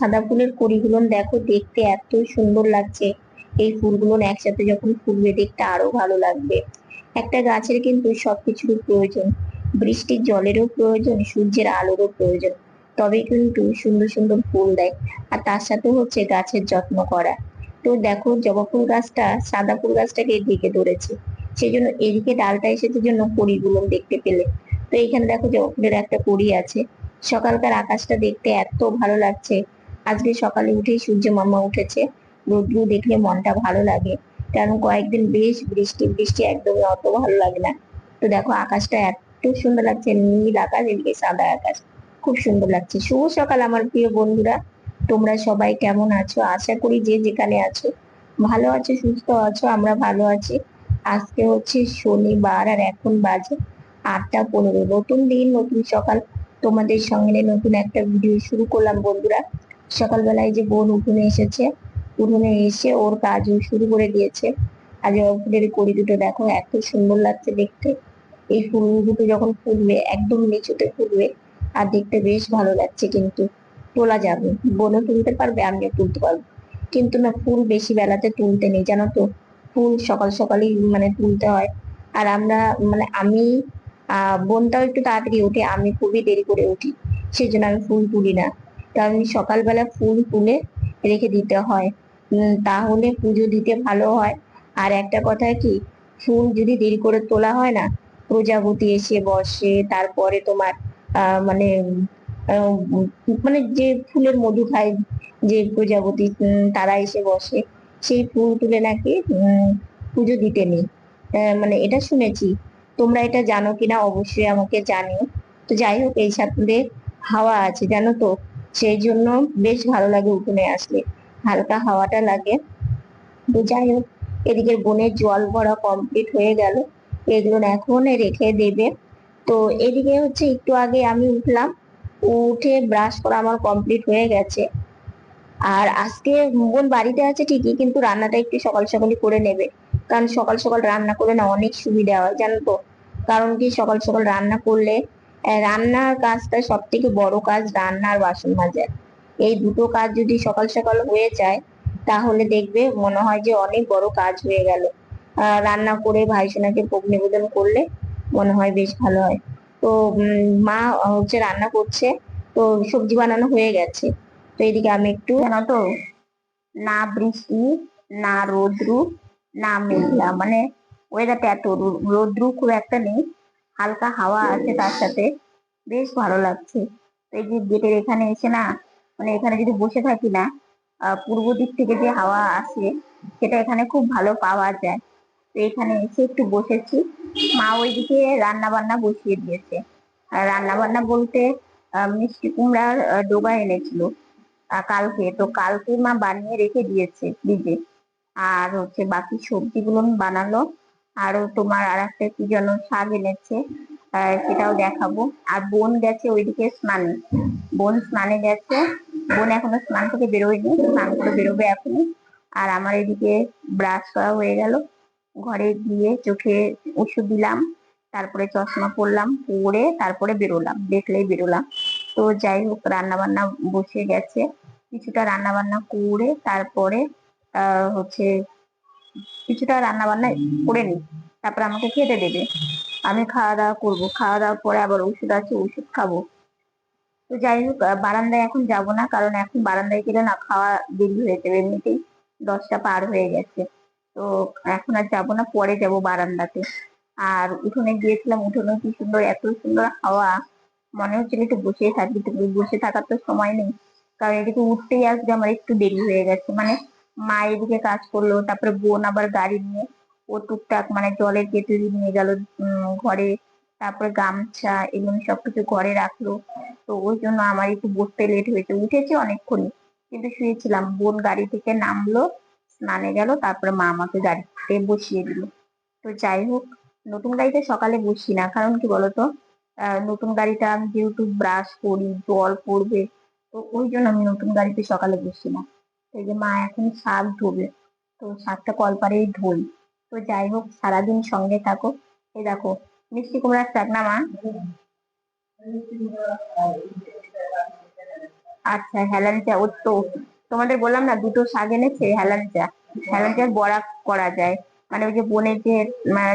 সাদা ফুলের কড়িগুলো দেখো, দেখতে এত সুন্দর লাগছে। এই ফুলগুলো একসাথে যখন ফুলবে দেখতে আরো ভালো লাগবে। একটা গাছের কিন্তু সবকিছুরই প্রয়োজন, বৃষ্টির জলেরও প্রয়োজন, সূর্যের আলোরও প্রয়োজন, তবে কিন্তু সুন্দর সুন্দর ফুল দেয়। আর তার সাথে হচ্ছে গাছের যত্ন করা। তো দেখো, জবা ফুল গাছটা সাদা ফুল গাছটাকে ঢেকে ধরেছে, সেই জন্য এদিকে ডালটা এসেছে জন্য কড়িগুলো দেখতে পেলে। তো এইখানে দেখো জবা ফুলের একটা কড়ি আছে। সকালকার আকাশটা দেখতে এত ভালো লাগছে। আজকে সকালে উঠেই সূর্য মামা উঠেছে। রোদ্রু দেখলে মনটা ভালো লাগে, কারণ কয়েকদিন বেশ বৃষ্টি বৃষ্টি, একদমই অত ভালো লাগে না। তো দেখো আকাশটা এত সুন্দর লাগছে, নীল আকাশ, এদিকে সাদা আকাশ, খুব সুন্দর লাগছে। শুভ সকাল আমার প্রিয় বন্ধুরা, তোমরা সবাই কেমন আছো? আশা করি যে যেখানে আছো ভালো আছো, সুস্থ আছো। আমরা ভালো আছি। আজকে হচ্ছে শনিবার, আর এখন বাজে 8টা 15। নতুন দিন, নতুন সকাল, তোমাদের সঙ্গে নতুন একটা ভিডিও শুরু করলাম বন্ধুরা। সকালবেলায় যে বোন উঠোনে এসেছে, উঠোনে এসে ওর কাজও শুরু করে দিয়েছে। আজ ওর ফুলের কড়ি দুটো দেখো, এত সুন্দর লাগছে দেখতে। এই ফুল দুটো যখন ফুলবে, একদম নিচুতে ফুলবে, আর দেখতে বেশ ভালো লাগছে। কিন্তু তোলা যাবে, বোনও তুলতে পারবে, আমিও তুলতে পারবো। কিন্তু না, ফুল বেশি বেলাতে তুলতে নেই, জানো তো। ফুল সকাল সকালই মানে তুলতে হয়। আর আমরা মানে আমি বোনটাও একটু তাড়াতাড়ি ওঠে, আমি খুবই দেরি করে উঠি, সেই জন্য আমি ফুল তুলি না। কারণ সকালবেলা ফুল তুলে রেখে দিতে হয়, তাহলে পুজো দিতে ভালো হয়। আর একটা কথা কি, ফুল যদি দেরি করে তোলা হয় না, প্রজাপতি এসে বসে, তারপরে তোমার মানে মানে যে ফুলের মধু খায়, যে প্রজাপতি, তারা এসে বসে, সেই ফুল তুলে নাকি পুজো দিতে নেই। মানে এটা শুনেছি। তোমরা এটা জানো কিনা অবশ্যই আমাকে জানিও। তো যাই হোক, এই সাথে হাওয়া আছে জানো তো, সেই জন্য বেশ ভালো লাগে উঠোনে আসলে, হালকা হাওয়াটা লাগে। তো যাই হোক, এদিকে বোনের জল ভরা কমপ্লিট হয়ে গেল, এগুলো এখন রেখে দেবে। তো এদিকে হচ্ছে একটু আগে আমি উঠলাম, উঠে ব্রাশ করা আমার কমপ্লিট হয়ে গেছে। আর আজকে বোন বাড়িতে আছে ঠিকই, কিন্তু রান্নাটা একটু সকাল সকালই করে নেবে, কারণ সকাল সকাল রান্না করে না অনেক সুবিধা হয় জানো তো। কারণ কি, সকাল সকাল রান্না করলে রান্নার কাজটা সব থেকে বড় কাজ, রান্না আর বাসন মাজা, এই দুটো কাজ যদি সকাল সকাল হয়ে যায়, তাহলে দেখবে মনে হয় যে অনেক বড় কাজ হয়ে গেল। রান্না করে ভাইসোনাকে ভোগ নিবেদন করলে মনে হয় বেশ ভালো হয়। তো মা হচ্ছে রান্না করছে, তো সবজি বানানো হয়ে গেছে। তো এদিকে আমি একটু জানো তো, না বৃষ্টি, না রোদ্রু, না মেঘলা, মানে ওয়েদারটা এত রোদ্রু খুব একটা নেই, হালকা হাওয়া আছে তার সাথে, বেশ ভালো লাগছে। তো এই যে গেটের এখানে এসে না, মানে এখানে যদি বসে থাকি না, পূর্ব দিক থেকে যে হাওয়া আসে, সেটা এখানে খুব ভালো পাওয়া যায়। তো এখানে এসে একটু বসেছি। মা ওইদিকে রান্না বান্না বসিয়ে দিয়েছে। আর রান্না বান্না বলতে মিষ্টি কুমড়ার ডোবা এনেছিল কালকে, তো কালকে মা বানিয়ে রেখে দিয়েছে ফ্রিজে। আর হচ্ছে বাকি সবজিগুলো বানালো। আরো তোমার আর একটা কি যেন শাক এনেছে, সেটাও দেখাবো। আর বোন গেছে ওইদিকে স্নানে, বোন স্নানে গেছে। বোন এখনো স্নান থেকে বেরোয়নি, স্নান করে বেরোবে এখনই। আর আমার এদিকে ব্রাশ করা হয়ে গেল, ঘরে গিয়ে চোখে ওষুধ দিলাম, তারপরে চশমা পরলাম, পরে তারপরে বেরোলাম, দেখলেই বেরোলাম। তো যাই হোক, রান্না বান্না বসে গেছে, কিছুটা রান্না বান্না করে তারপরে হচ্ছে কিছুটা রান্না বান্না করে নি, তারপর আমাকে খেতে দেবে। আমি খাওয়া দাওয়া করবো, খাওয়া দাওয়ার পরে আবার ওষুধ আছে, ওষুধ খাবো। তো যাই হোক, বারান্দায় এখন যাব না, কারণ এখন বারান্দায় গেলে না খাওয়া দেরি হয়ে যাবে, এমনিতেই 10টা পার হয়ে গেছে। তো এখন আর যাবো না, পরে যাব বারান্দাতে। আর উঠোনে গিয়েছিলাম, উঠোনে কি সুন্দর, এত সুন্দর হাওয়া, মনে হচ্ছিল একটু বসেই থাকি, কিন্তু বসে থাকার তো সময় নেই, কারণ এদিকে উঠতেই আসবে আমার একটু দেরি হয়ে গেছে। মানে মা এদিকে কাজ করলো, তারপরে বোন আবার গাড়ি নিয়ে ও টুকটাক মানে জলের কেটলি নিয়ে গেল ঘরে, তারপরে গামছা এগুলো সবকিছু ঘরে রাখলো। তো ওই জন্য আমার একটু বসতে লেট হয়েছে, উঠেছি অনেকক্ষণই, কিন্তু শুয়েছিলাম। বোন গাড়ি থেকে নামলো, স্নানে গেল, তারপরে মা আমাকে গাড়িতে বসিয়ে দিল। তো যাই হোক, নতুন গাড়িতে সকালে বসি না, কারণ কি বলতো, নতুন গাড়িটা আমি যেহেতু ব্রাশ করি, জল পড়বে, তো ওই জন্য আমি নতুন গাড়িতে সকালে বসি না। এই যে মা এখন শাক ধোবে, তো শাকটা কলপারেই ধোই। তো যাই হোক, সারাদিন সঙ্গে থাকো। এই দেখো, মিষ্টি কুমড়ার শাক না মা? আচ্ছা, হেলাঞ্চা ও তো তোমাদের বললাম না, দুটো শাক এনেছে। হেলাঞ্চার বড়া করা যায়। মানে ওই যে বোনের যে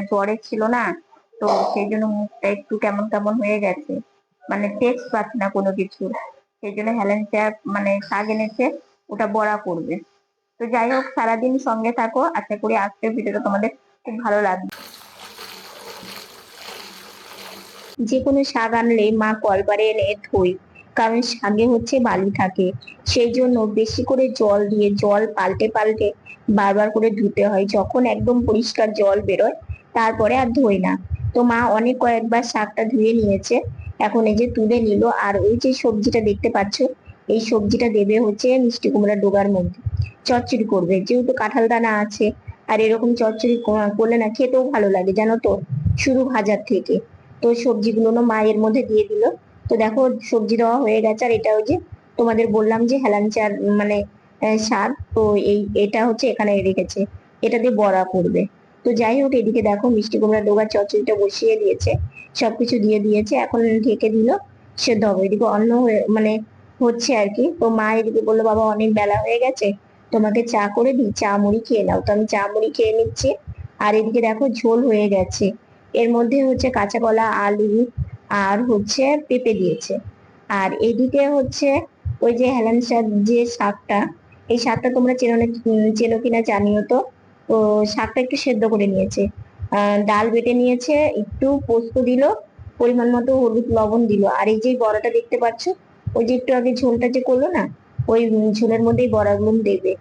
জ্বরে ছিল না, তো সেই জন্য মুখটা একটু কেমন কেমন হয়ে গেছে, মানে টেস্ট পাচ্ছি না কোনো কিছু। সেই জন্য হেলাঞ্চা শাক এনেছে, ওটা বড়া করবে। তো যাই হোক, সারাদিন সঙ্গে থাকো, আশা করি আজকের ভিডিওটা তোমাদের খুব ভালো লাগবে। যে কোনো শাক আনলে মা কলপারে এনে ধুই, কারণ শাকে হচ্ছে বালি থাকে। সেই জন্য বেশি করে জল দিয়ে, জল পাল্টে পাল্টে বারবার করে ধুতে হয়। যখন একদম পরিষ্কার জল বেরোয়, তারপরে আর ধোই না। তো মা অনেক কয়েকবার শাকটা ধুয়ে নিয়েছে, এখন এই যে তুলে নিল। আর ওই যে সবজিটা দেখতে পাচ্ছ, এই সবজিটা দেবে হচ্ছে মিষ্টি কুমড়ার ডোগার মধ্যে, চচ্চড়ি করবে। যেহেতু কাঁঠাল দানা আছে, আর এরকম চচ্চড়ি করলে না খেতেও ভালো লাগে জানো তো, শুধু ভাজার থেকে। তো সবজিগুলো না মায়ের মধ্যে দিয়ে দিল। তো দেখো, সবজি দেওয়া হয়ে গেছে। আর এটা ওই যে তোমাদের বললাম যে হেলাঞ্চার মানে শাক, তো এটা হচ্ছে এখানে রেখেছে, এটা দিয়ে বড়া করবে। তো যাই হোক, এদিকে দেখো মিষ্টি কুমড়া ডোগার চচ্চড়িটা বসিয়ে দিয়েছে, সবকিছু দিয়ে দিয়েছে, এখন ঢেকে দিল, সেদ্ধ হবে। এদিকে অন্য হয়ে হচ্ছে আর কি। তো মা এদিকে বললো, বাবা অনেক বেলা হয়ে গেছে, তোমাকে চা করে দিই, চা মুড়ি খেয়ে নাও। তো আমি চা মুড়ি খেয়ে নিচ্ছি। আর এদিকে দেখো ঝোল হয়ে গেছে, এর মধ্যে হচ্ছে কাঁচা কলা, আলু আর হচ্ছে পেঁপে দিয়েছে। আর এদিকে হচ্ছে ওই যে হেলান শাক, যে শাকটা, এই শাকটা তোমরা চেনো কিনা জানিও তো। তো শাকটা একটু সেদ্ধ করে নিয়েছে, ডাল বেটে নিয়েছে, একটু পোস্ত দিল, পরিমাণ মতো হলুদ লবণ দিল। আর এই যে বড়াটা দেখতে পাচ্ছ, ওই যে একটু আগে ঝোলটা যে করলো না, ওই ঝোলের মধ্যেই বড়াগুলো দেবে।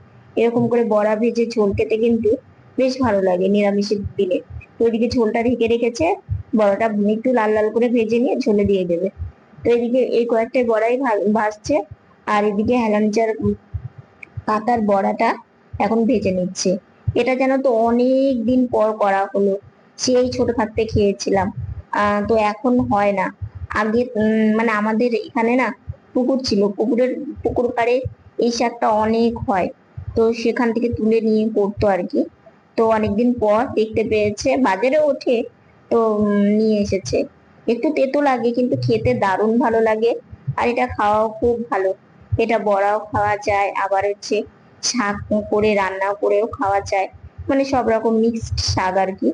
এরকম করে বড়া ভেজে ঝোল খেতে কিন্তু বেশ ভালো লাগে নিরামিষের দিনে। তো ওইদিকে ঝোলটা ঢেকে রেখেছে, বড়াটা একটু লাল লাল করে ভেজে নিয়ে ঝোলে দিয়ে দেবে। তো এদিকে এই কয়েকটা বড়াই ভাজছে, আর এদিকে হেলাঞ্চার পাতার বড়াটা এখন ভেজে নিচ্ছে। এটা যেন তো অনেক দিন পর করা হলো, সেই ছোট থাকতে খেয়েছিলাম। তো এখন হয় না। আগে আমাদের এখানে না পুকুর ছিল, পুকুর পাড়ে এই শাকটা অনেক হয়। তো সেখান থেকে তুলে নিয়ে করতো আর কি। তো অনেকদিন পর দেখতে পেয়েছে, বাজারে ওঠে, তো নিয়ে এসেছে। একটু তেতো লাগে, কিন্তু খেতে দারুণ ভালো লাগে। আর এটা খাওয়াও খুব ভালো। এটা বড়াও খাওয়া যায়, আবার হচ্ছে শাক করে রান্না করেও খাওয়া যায়। মানে সব রকম মিক্সড শাক আর কি,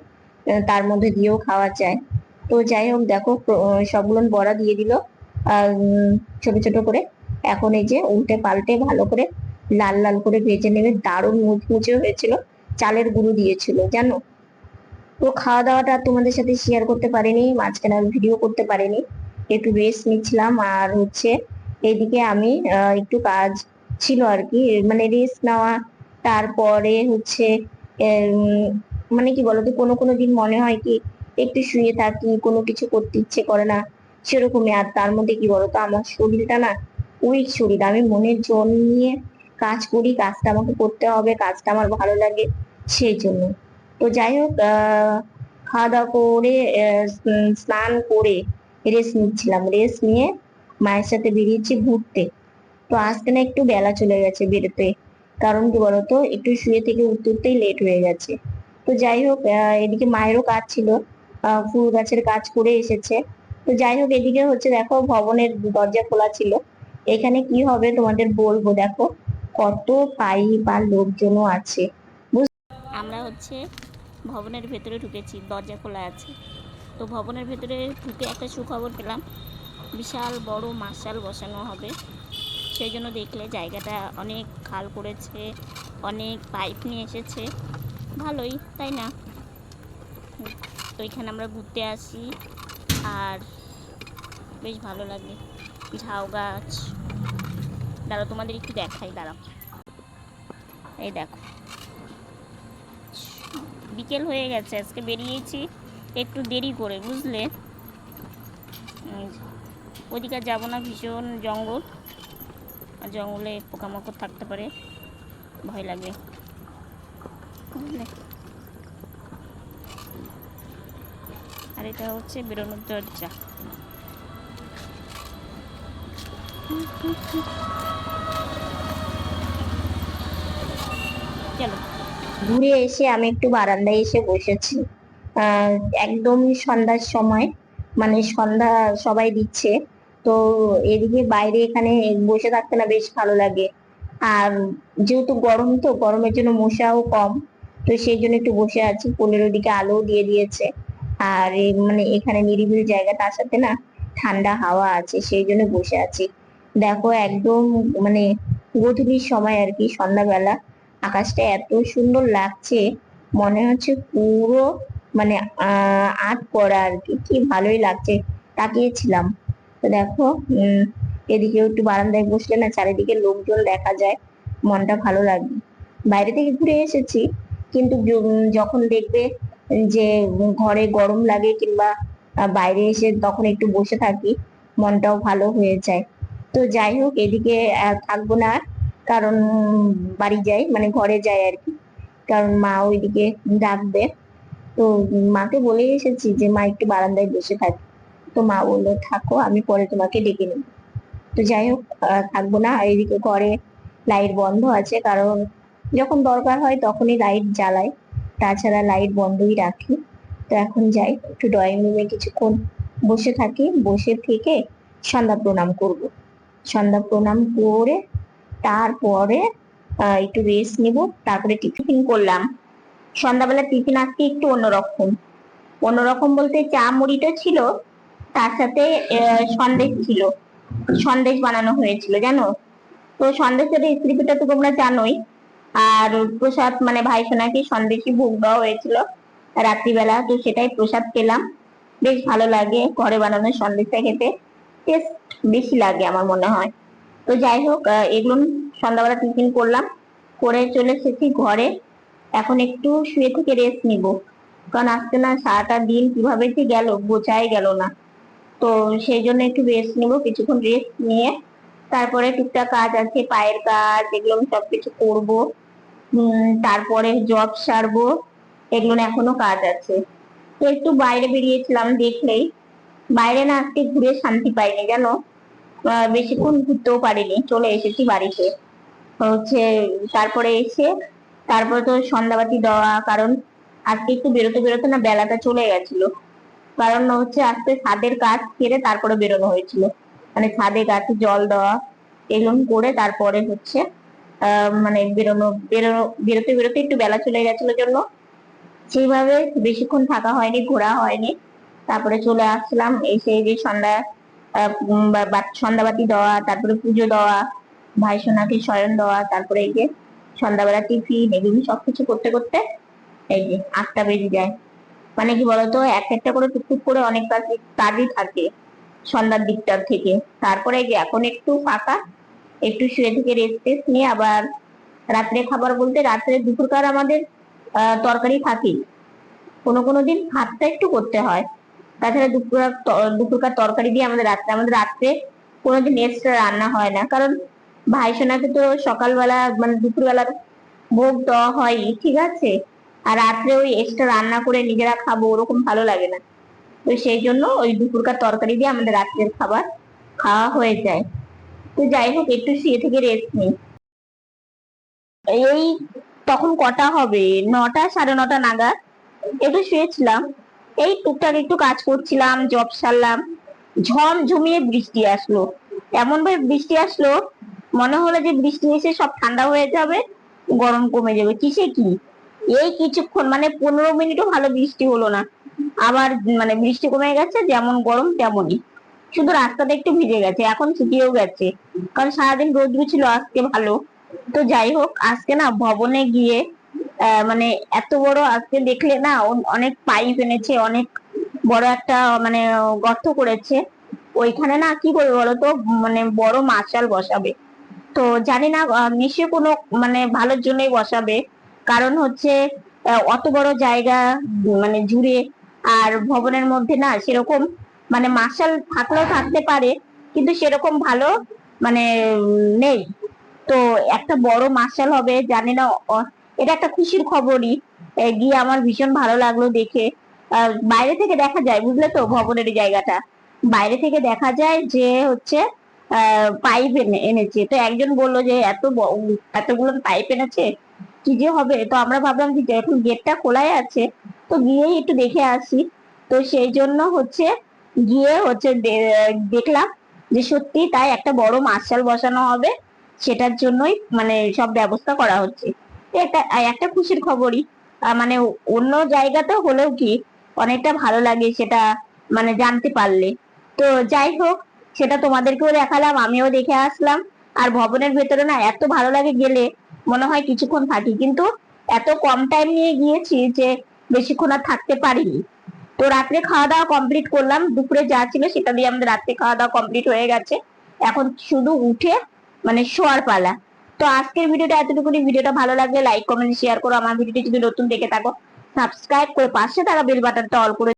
তার মধ্যে দিয়েও খাওয়া যায়। তো যাই হোক, দেখো সবগুলো বড়া দিয়ে দিল, আর ছোট ছোট করে। এখন এই যে উল্টে পাল্টে ভালো করে লাল লাল করে ভেজে নেবে, দারুণ মুচমুচে হয়েছিল। চালের গুঁড়ো দিয়েছিল জানো। তো খাওয়া দাওয়াটা আর তোমাদের সাথে শেয়ার করতে পারিনি, মাঝখানে আমি ভিডিও করতে পারিনি, একটু রেস্ট নিচ্ছিলাম। আর হচ্ছে এইদিকে আমি একটু কাজ ছিল আর কি, মানে রেস্ট নেওয়া। তারপরে হচ্ছে কি বলতো, কোনো কোনো দিন মনে হয় কি একটু শুয়ে থাকি, কোনো কিছু করতে ইচ্ছে করে না, সেরকমই। আর তার মধ্যে কি বলতো, আমার শরীরটা না উইক শরীর, আমি মনের জোর নিয়ে কাজ করি, কাজটা আমাকে করতে হবে, কাজটা আমার ভালো লাগে, সেই জন্য। তো যাই হোক, খাওয়া দাওয়া করে স্নান করে রেস্ট নিচ্ছিলাম। রেস্ট নিয়ে মায়ের সাথে বেরিয়েছি ঘুরতে। তো আজকে না একটু বেলা চলে গেছে বেরোতে, কারণ কি বলতো, একটু শুয়ে থেকে উঠতে উঠতেই লেট হয়ে গেছে। তো যাই হোক, এদিকে মায়েরও কাজ ছিল, ফুল গাছের কাজ করে এসেছে। তো যাই হোক, এদিকে হচ্ছে দেখো ভবনের দরজা খোলা ছিল। এখানে কি হবে তোমাদের বলবো, দেখো কত পাইপ আর লোকজনও আছে। আমরা হচ্ছে ভবনের ভেতরে ঢুকেছি, দরজা খোলা আছে। তো ভবনের ভেতরে ঢুকে একটা সুখবর পেলাম, বিশাল বড় মার্শাল বসানো হবে। সেই জন্য দেখলে জায়গাটা অনেক খাল করেছে, অনেক পাইপ নিয়ে এসেছে, ভালোই তাই না। তো এখানে আমরা ঘুরতে আসি, আর বেশ ভালো লাগে। ঝাউ গাছ, দাঁড়াও তোমাদের একটু দেখাই, দাঁড়াও। এই দেখো, বিকেল হয়ে গেছে, আজকে বেরিয়েছি একটু দেরি করে, বুঝলে। ওইদিকে যাবো না, ভীষণ জঙ্গল, আর জঙ্গলে পোকামাকড় থাকতে পারে, ভয় লাগবে, বুঝলে। আর এটা হচ্ছে বেরোনোর দরজা। চলো, ঘুরে এসে আমি একটু বারান্দায় এসে বসেছি। আহ একদম সন্ধ্যার সময়, সন্ধ্যা সবাই দিচ্ছে, তো এদিকে বাইরে এখানে বসে থাকতে না বেশ ভালো লাগে। আর যেহেতু গরম, তো গরমের জন্য মশাও কম, তো সেই জন্য একটু বসে আছি। পোলের ওদিকে আলো দিয়ে দিয়েছে। আর মানে এখানে নিরিবিলি জায়গা, তার সাথে না ঠান্ডা হাওয়া আছে, সেই জন্য বসে আছি। দেখো একদম মানে গোধূলির সময় আর কি, সন্ধ্যাবেলা আকাশটা এত সুন্দর লাগছে, মনে হচ্ছে পুরো মানে আট করা আর কি, কি ভালোই লাগছে। তাকিয়েছিলাম, তো দেখো এদিকেও একটু বারান্দায় বসলে না চারিদিকে লোকজন দেখা যায়, মনটা ভালো লাগে। বাইরে থেকে ঘুরে এসেছি, কিন্তু যখন দেখবে যে ঘরে গরম লাগে কিংবা বাইরে এসে তখন একটু বসে থাকি, মনটাও ভালো হয়ে যায়। তো যাই হোক, এদিকে থাকবো না আর, কারণ বাড়ি যাই, মানে ঘরে যাই আর কি, কারণ মা ওইদিকে ডাকবে। তো মাকে বলে এসেছি যে মা একটু বারান্দায় বসে থাকি। তো মা বললো থাকো, আমি পরে তোমাকে ডেকে নেবো। তো যাই হোক, থাকবো না। আর এদিকে ঘরে লাইট বন্ধ আছে, কারণ যখন দরকার হয় তখনই লাইট জ্বালাই, তাছাড়া লাইট বন্ধই রাখি। তো এখন যাই, একটু ড্রয়িং রুমে কিছুক্ষণ বসে থাকি, বসে থেকে সন্ধ্যা প্রণাম করব। সন্ধ্যা প্রণাম করে তারপরে একটু রেস্ট নিব, তারপরে টিফিন করলাম। সন্ধ্যাবেলা টিফিন আজকে একটু অন্যরকম। অন্যরকম বলতে চা মুড়িটা ছিল, তার সাথে সন্দেশ ছিল। সন্দেশ বানানো হয়েছিল জানো। তো সন্দেশের রেসিপিটা তো তোমরা জানোই। আর প্রসাদ মানে ভাই সোনাকে সন্দেশই ভোগ দেওয়া হয়েছিল রাত্রিবেলা, তো সেটাই প্রসাদ পেলাম। বেশ ভালো লাগে ঘরে বানানো সন্দেশটা খেতে, টেস্ট বেশি লাগে আমার মনে হয়। তো যাই হোক, এগুলো সন্ধ্যাবেলা টিফিন করলাম, করে চলে এসেছি ঘরে। এখন একটু শুয়ে থেকে রেস্ট নিব, কারণ আজকে না সারাটা দিন কিভাবে যে গেল বোঝাই গেল না। তো সেই জন্য একটু রেস্ট নিব, কিছুক্ষণ রেস্ট নিয়ে তারপরে টুকটাক কাজ আছে, পায়ের কাজ, এগুলো আমি সবকিছু করবো। তারপরে জব সারবো, এগুলো না এখনো কাজ আছে। তো একটু বাইরে বেরিয়েছিলাম, দেখলেই বাইরে না আজকে ঘুরে শান্তি পাইনি জানো। বেশিক্ষণ ঘুরতেও পারিনি, চলে এসেছি বাড়িতে। হচ্ছে তারপরে এসে তারপরে তো সন্ধ্যাবাতি দেওয়া, কারণ আজকে একটু বেরোতে বেরোতে না বেলাটা চলে গেছিল। কারণ হচ্ছে আজকে ছাদের কাজ সেরে তারপরে বেরোনো হয়েছিল, মানে ছাদে গাছে জল দেওয়া, এগুলো করে তারপরে হচ্ছে মানে বেরোতে বেরোতে একটু বেলা চলে গেছিল জন্য সেইভাবে বেশিক্ষণ থাকা হয়নি, ঘোরা হয়নি। তারপরে চলে আসলাম, এসে এই যে সন্ধ্যাবাতি দেওয়া, তারপরে পুজো দেওয়া, ভাই সোনাকে শয়ন দেওয়া, তারপরে এই যে সন্ধ্যাবেলা টিফিন, এগুলো সবকিছু করতে করতে এই যে 8টা বেজে যায়। মানে কি বলতো, একটা করে টুকটুক করে অনেক কাজই থাকে সন্ধ্যার দিকটার থেকে। তারপরে এই যে এখন একটু ফাঁকা, একটু শুয়ে থেকে রেস্ট টেস্ট নিয়ে আবার রাত্রে খাবার বলতে রাত্রে দুপুরকার আমাদের তরকারি থাকেই। কোনো কোনো দিন ভাতটা একটু করতে হয়, তাছাড়া দুপুরকার তরকারি দিয়ে আমাদের রাত্রে কোনোদিন এক্সট্রা রান্না হয় না, কারণ ভাই সোনাকে তো সকালবেলা মানে দুপুরবেলার ভোগ দেওয়া হয়, ঠিক আছে। আর রাত্রে ওই এক্সট্রা রান্না করে নিজেরা খাবো ওরকম ভালো লাগে না। তো সেই জন্য ওই দুপুরকার তরকারি দিয়ে আমাদের রাত্রের খাবার খাওয়া হয়ে যায়। তো যাই হোক, একটু শুয়ে থেকে রেস্ট নিই। এই তখন কটা হবে, 9টা 9:30 নাগাদ একটু শুয়েছিলাম। এই টুকটাক একটু কাজ করছিলাম, জব সারলাম, ঝমিয়ে বৃষ্টি আসলো। এমন ভাবে বৃষ্টি আসলো, মনে হলো যে বৃষ্টি এসে সব ঠান্ডা হয়ে যাবে, গরম কমে যাবে। কিসে কি, এই কিছুক্ষণ মানে 15 মিনিটও ভালো বৃষ্টি হলো না, আবার মানে বৃষ্টি কমে গেছে, যেমন গরম তেমনই। শুধু রাস্তাটা একটু ভিজে গেছে, এখন শুকিয়েও গেছে, কারণ সারাদিন রোদ্রু ছিল, আজকে ভালো। তো যাই হোক, আজকে না ভবনে গিয়ে মানে এত বড় আজকে দেখলে না অনেক পাইপ এনেছে, অনেক বড় একটা মানে গর্ত করেছে। ওইখানে না কি করবে বলতো, মানে বড় মার্শাল বসাবে। তো জানি না, নিশ্চয়ই কোনো মানে ভালোর জন্যই বসাবে, কারণ হচ্ছে অত বড় জায়গা মানে জুড়ে, আর ভবনের মধ্যে না সেরকম মানে মার্শাল থাকলেও থাকতে পারে, কিন্তু সেরকম ভালো মানে নেই। তো একটা বড় মার্শাল হবে, জানি না। এটা একটা খুশির খবরই। গিয়ে আমার ভীষণ ভালো লাগলো দেখে। বাইরে থেকে দেখা যায় বুঝলে তো, ভবনের এই জায়গাটা বাইরে থেকে দেখা যায় যে হচ্ছে পাইপ এনেছে। তো একজন বললো যে এতগুলো পাইপ এনেছে, কি যে হবে। তো আমরা ভাবলাম যে এখন গেটটা খোলাই আছে, তো গিয়েই একটু দেখে আসি। তো সেই জন্য হচ্ছে গিয়ে হচ্ছে দেখলাম। যে সত্যি তাই একটা বড় মার্শাল বসানো হবে, সেটার জন্যই মানে সব ব্যবস্থা করা হচ্ছে। এটা একটা খুশির খবরই। মানে অন্য জায়গাতেও হলেও কি অনেকটা ভালো লাগে সেটা মানে জানতে পারলে। তো যাই হোক, সেটা তোমাদেরকেও দেখালাম, আমিও দেখে আসলাম। আর ভবনের ভেতরে না এত ভালো লাগে, গেলে মনে হয় কিছুক্ষণ থাকি, কিন্তু এত কম টাইম নিয়ে গিয়েছি যে বেশিক্ষণ আর থাকতে পারিনি। তো রাত্রে খাওয়া দাওয়া কমপ্লিট করলাম, দুপুরে যা ছিল সেটা দিয়ে আমাদের রাত্রে খাওয়া দাওয়া কমপ্লিট হয়ে গেছে। এখন শুধু উঠে মানে শোয়ার পালা। তো আজকের ভিডিওটা এতটুকুনি। ভিডিওটা ভালো লাগলে লাইক কমেন্ট শেয়ার করো। আমার ভিডিওটি যদি নতুন দেখে থাকো সাবস্ক্রাইব করে পাশে থাকা বেল বাটনটা অল করে